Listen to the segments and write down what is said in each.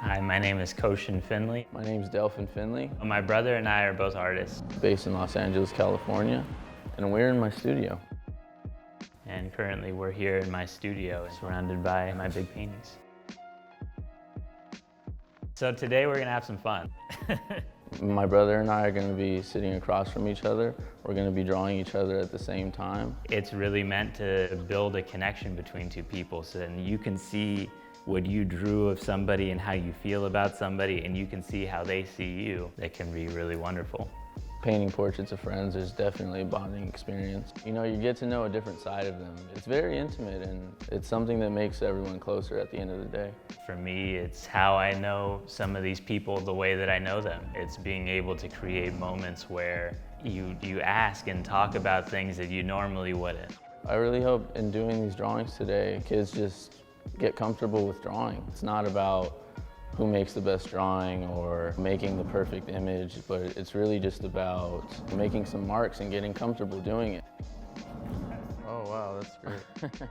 Hi, my name is Kohshin Finley. My name's Delfin Finley. My brother and I are both artists. Based in Los Angeles, California, and we're in my studio. And currently we're here in my studio, surrounded by my big paintings. So today we're gonna have some fun. My brother and I are gonna be sitting across from each other. We're gonna be drawing each other at the same time. It's really meant to build a connection between two people so that you can see what you drew of somebody and how you feel about somebody, and you can see how they see you. That can be really wonderful. Painting portraits of friends is definitely a bonding experience. You know, you get to know a different side of them. It's very intimate, and it's something that makes everyone closer at the end of the day. For me, it's how I know some of these people the way that I know them. It's being able to create moments where you ask and talk about things that you normally wouldn't. I really hope in doing these drawings today, kids just get comfortable with drawing. It's not about who makes the best drawing or making the perfect image, but it's really just about making some marks and getting comfortable doing it. Oh wow, that's great.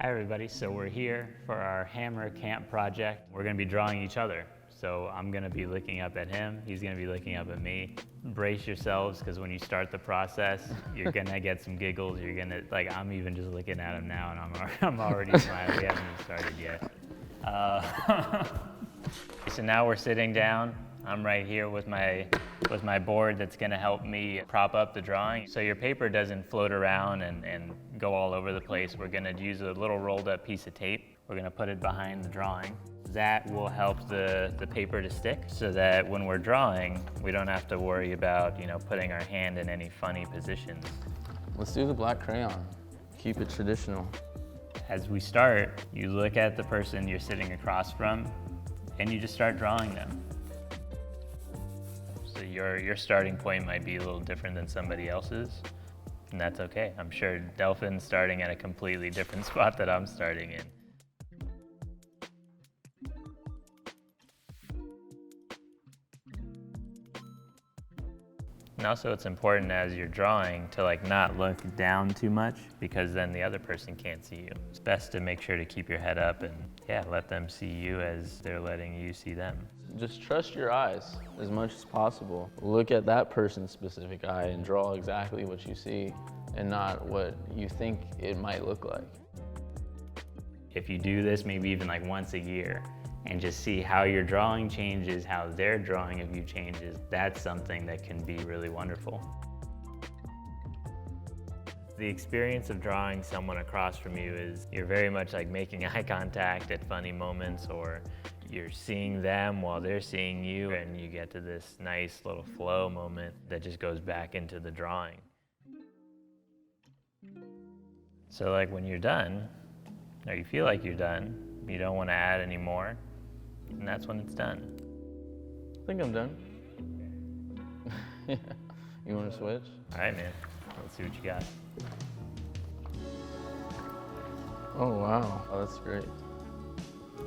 Hi everybody, so we're here for our Hammer Camp project. We're gonna be drawing each other. So I'm gonna be looking up at him, he's gonna be looking up at me. Brace yourselves, because when you start the process, you're gonna get some giggles. You're gonna, like, I'm even just looking at him now and I'm already smiling. We haven't even started yet. So now we're sitting down. I'm right here with my board that's gonna help me prop up the drawing. So your paper doesn't float around and go all over the place. We're gonna use a little rolled up piece of tape. We're gonna put it behind the drawing. That will help the paper to stick so that when we're drawing, we don't have to worry about, you know, putting our hand in any funny positions. Let's do the black crayon. Keep it traditional. As we start, you look at the person you're sitting across from and you just start drawing them. So your starting point might be a little different than somebody else's, and that's okay. I'm sure Delfin's starting at a completely different spot that I'm starting in. And also it's important as you're drawing to not look down too much, because then the other person can't see you. It's best to make sure to keep your head up and let them see you as they're letting you see them. Just trust your eyes as much as possible. Look at that person's specific eye and draw exactly what you see and not what you think it might look like. If you do this maybe even once a year, and just see how your drawing changes, how their drawing of you changes, that's something that can be really wonderful. The experience of drawing someone across from you is you're very much making eye contact at funny moments, or you're seeing them while they're seeing you, and you get to this nice little flow moment that just goes back into the drawing. So when you're done, or you feel like you're done, you don't want to add any more, and that's when it's done. I think I'm done. You want to switch? All right, man. Let's see what you got. Oh, wow. Oh, that's great.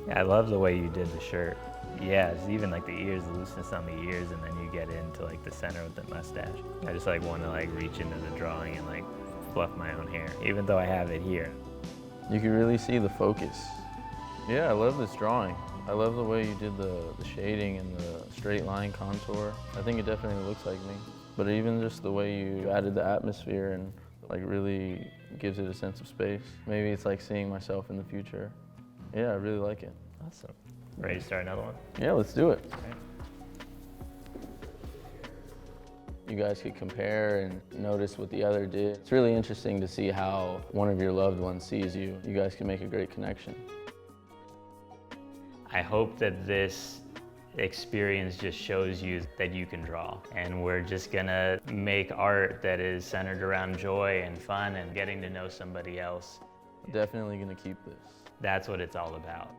Yeah, I love the way you did the shirt. Yeah, it's even the ears, the looseness on the ears, and then you get into the center with the mustache. I just want to reach into the drawing and fluff my own hair, even though I have it here. You can really see the focus. Yeah, I love this drawing. I love the way you did the shading and the straight line contour. I think it definitely looks like me. But even just the way you added the atmosphere and really gives it a sense of space. Maybe it's seeing myself in the future. Yeah, I really like it. Awesome. Ready to start another one? Yeah, let's do it. Okay. You guys could compare and notice what the other did. It's really interesting to see how one of your loved ones sees you. You guys can make a great connection. I hope that this experience just shows you that you can draw, and we're just gonna make art that is centered around joy and fun and getting to know somebody else. Definitely gonna keep this. That's what it's all about.